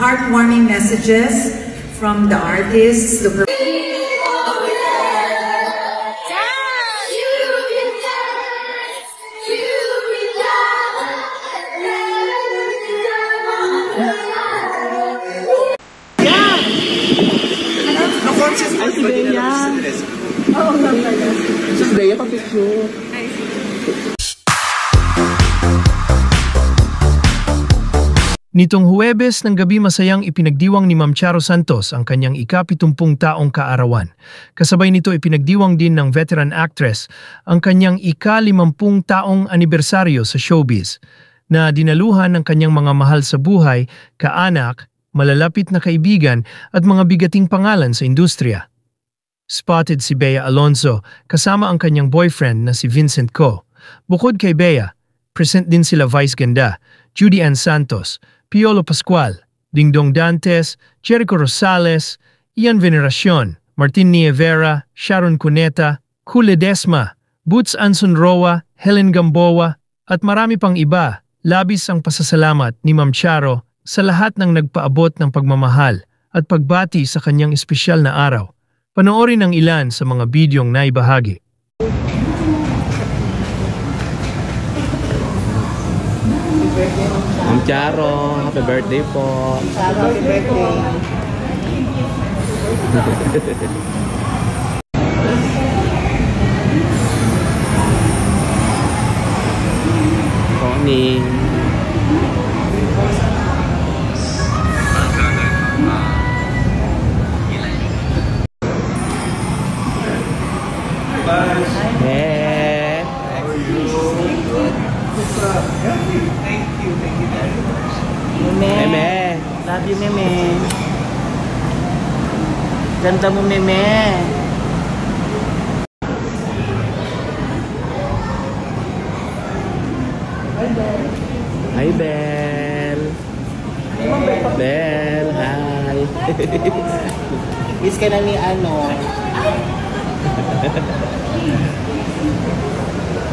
heartwarming messages from the artists. Ay, si Bea. Oo nga pala. Si Bea pa-picture. Nitong Huwebes ng gabi masayang ipinagdiwang ni Ma'am Charo Santos ang kanyang ika-70 taong kaarawan. Kasabay nito ipinagdiwang din ng veteran actress ang kanyang ika-50 taong anibersaryo sa showbiz na dinaluhan ng kanyang mga mahal sa buhay, kaanak, malalapit na kaibigan at mga bigating pangalan sa industriya. Spotted si Bea Alonzo kasama ang kanyang boyfriend na si Vincent Co. Bukod kay Bea, present din sila Vice Ganda, Judy Ann Santos, Piolo Pascual, Dingdong Dantes, Jericho Rosales, Ian Veneracion, Martin Nievera, Sharon Cuneta, Kule Desma, Boots Anson Roa, Helen Gamboa at marami pang iba. Labis ang pasasalamat ni Ma'am Charo sa lahat ng nagpaabot ng pagmamahal at pagbati sa kanyang espesyal na araw. Panoorin ang ilan sa mga bidyong naibahagi. Ma'am Charo, happy birthday po. Charo, happy birthday. Morning. Hey. How are you? Good. Thank you very much. Meme. Love you, Meme. Ganda mo, Meme. Hi, Belle. Belle, hi. Kiss ka na ni ano.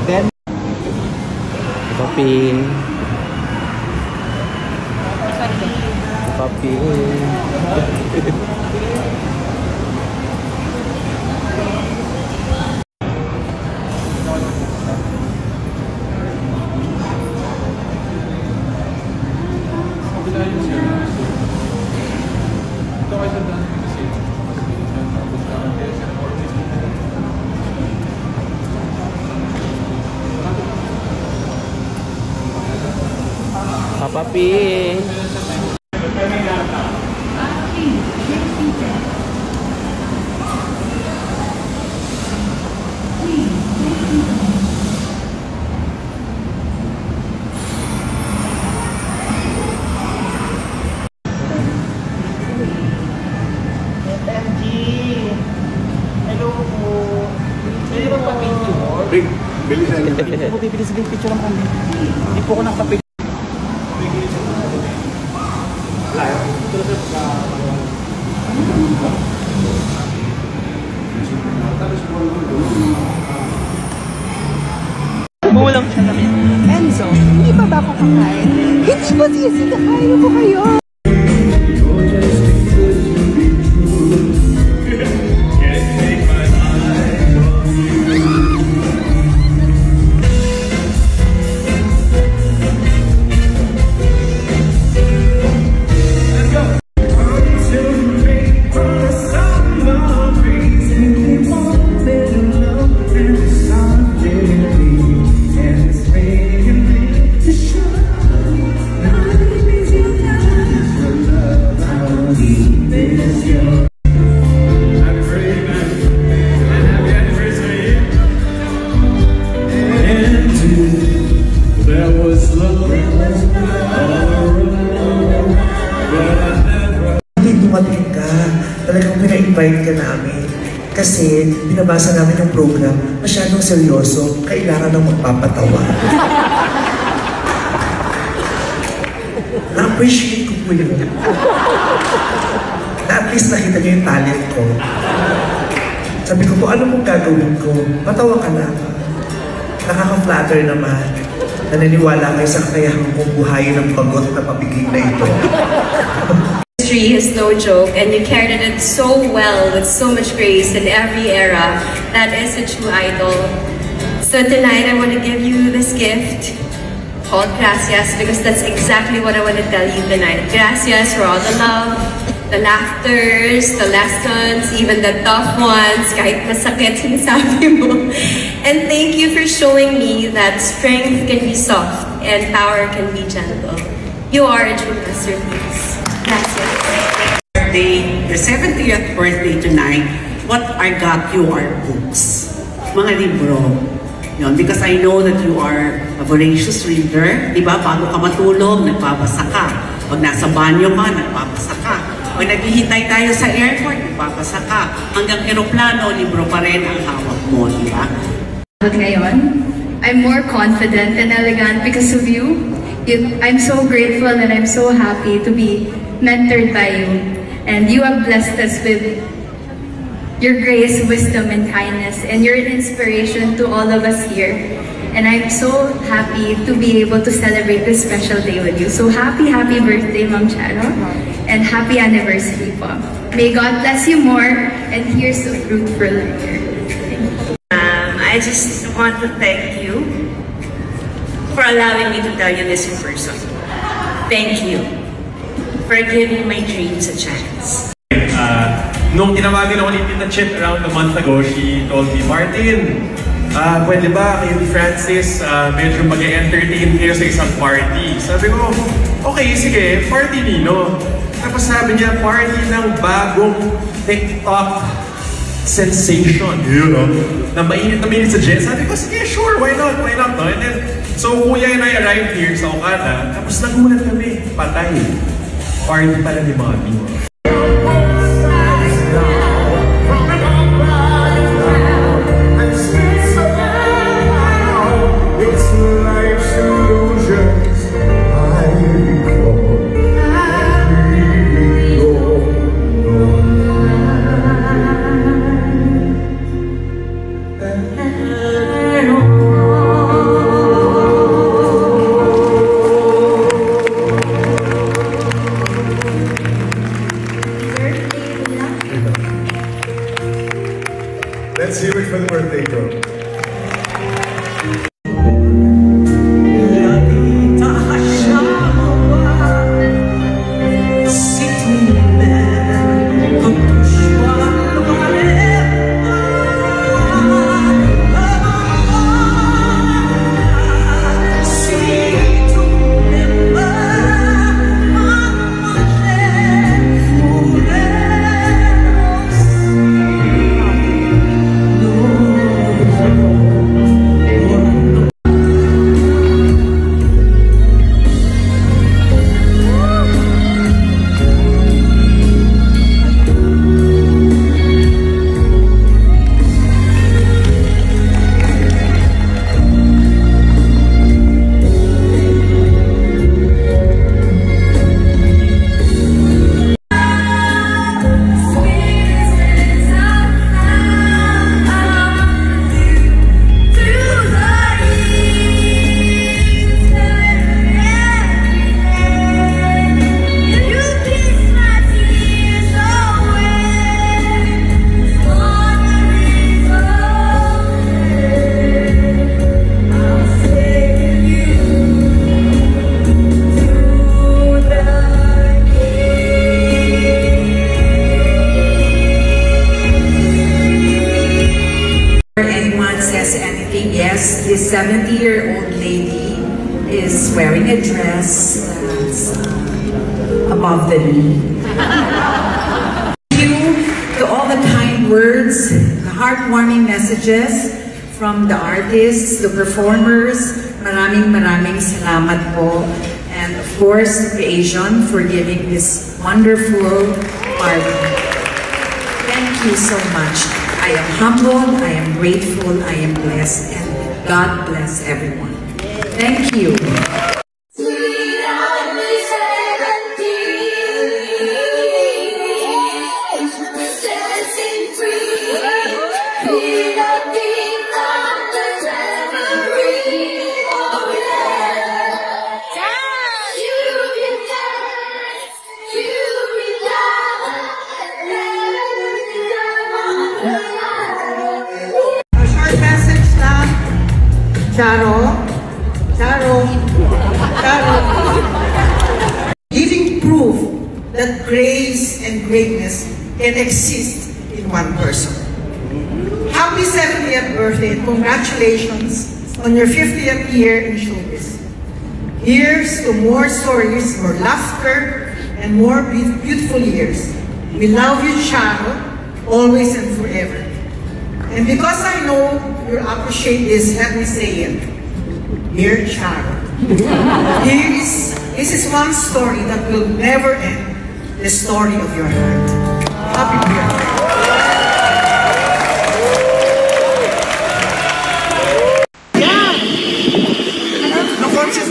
Then, Paping. Paping. Papa P. FMG. Hello po. Pwede ba pa-picture? Bilisan niyo. Hindi po bibili sa picture ng kami. Hindi po ako nakapicture. Umulang siya namin. Enzo, hindi pa ba ako kakain? Hindi ba sisi, kakain mo kayo? Dumating ka, talagang pina-invite ka namin. Kasi binabasa namin yung program, masyadong seryoso, kailangan ng magpapatawa. Na-appreciate ko po yun. Na at least nakita niyo yung talent ko. Sabi ko po, ano mong gagawin ko? Patawa ka lang. Nakaka-flatter naman. Naniniwala kayo sa kakayahan kong buhayin ng bagot na pabigay na ito. artistry is no joke, and you carried it so well with so much grace in every era. That is a true idol. So tonight I want to give you this gift called Gracias, because that's exactly what I want to tell you tonight. Gracias for all the love, the laughters, the lessons, even the tough ones, kahit masakit sinasabi mo. And thank you for showing me that strength can be soft and power can be gentle. You are a true masterpiece. Gracias. Your 70th birthday tonight, what I got you are books. Mga libro. Yun, because I know that you are a voracious reader. Diba? Bago ka matulog, nagbabasa ka. Pag nasa banyo ka, nagbabasa ka. Pag naghihintay tayo sa airport, nagbabasa ka. Hanggang eroplano, libro pa rin ang hawak mo. Diba? But ngayon, I'm more confident and elegant because of you. I'm so grateful and I'm so happy to be mentored by you. And you have blessed us with your grace, wisdom, and kindness. And you're an inspiration to all of us here. And I'm so happy to be able to celebrate this special day with you. So happy birthday, Ma'am Charo. And happy anniversary po. May God bless you more. And here's the fruit for later. I just want to thank you for allowing me to tell you this in person. Thank you for giving my dreams a chance. Nung tinawagan ako ni Tita Chit around a month ago, she told me, Martin, pwede ba kayo ni Francis medyo mag-entertain kayo sa isang party? Sabi ko, okay, sige, party nino. Tapos sabi niya, party ng bagong TikTok sensation, you know, na mainit sa Jen. Sabi ko, sige, sure, why not, no? And then, so Kuya and I arrived here sa Okada, tapos nagulat kami, patay. Party pala ni Mommy. Let's hear it for the birthday girl. Yes, this 70-year-old lady is wearing a dress that's above the knee. Thank you to all the kind words, the heartwarming messages from the artists, the performers. Maraming salamat po. And of course, Creation for giving this wonderful party. Thank you so much. I am humbled, I am grateful, I am blessed, and God bless everyone. Thank you. You that grace and greatness can exist in one person. Happy 70th birthday and congratulations on your 50th year in showbiz. Here's to more stories, more laughter, and more beautiful years. We love you, Charo, always and forever. And because I know you appreciate this, let me say it. Dear Charo, this is one story that will never end, the story of your heart. Happy birthday.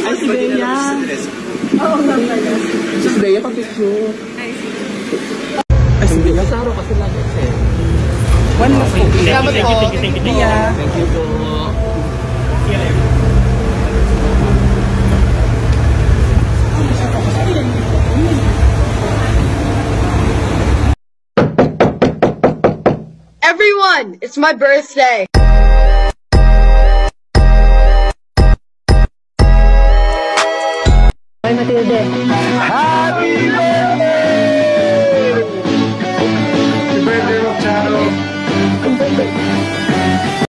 Ay, si Bea. Oo nga pala. Si Bea, pa-picture. Ay, si Bea. Saro kasi lang kasi. One more po. Salamat po. Thank you, Bea. Thank you po. Everyone, it's my birthday. Matilde. Happy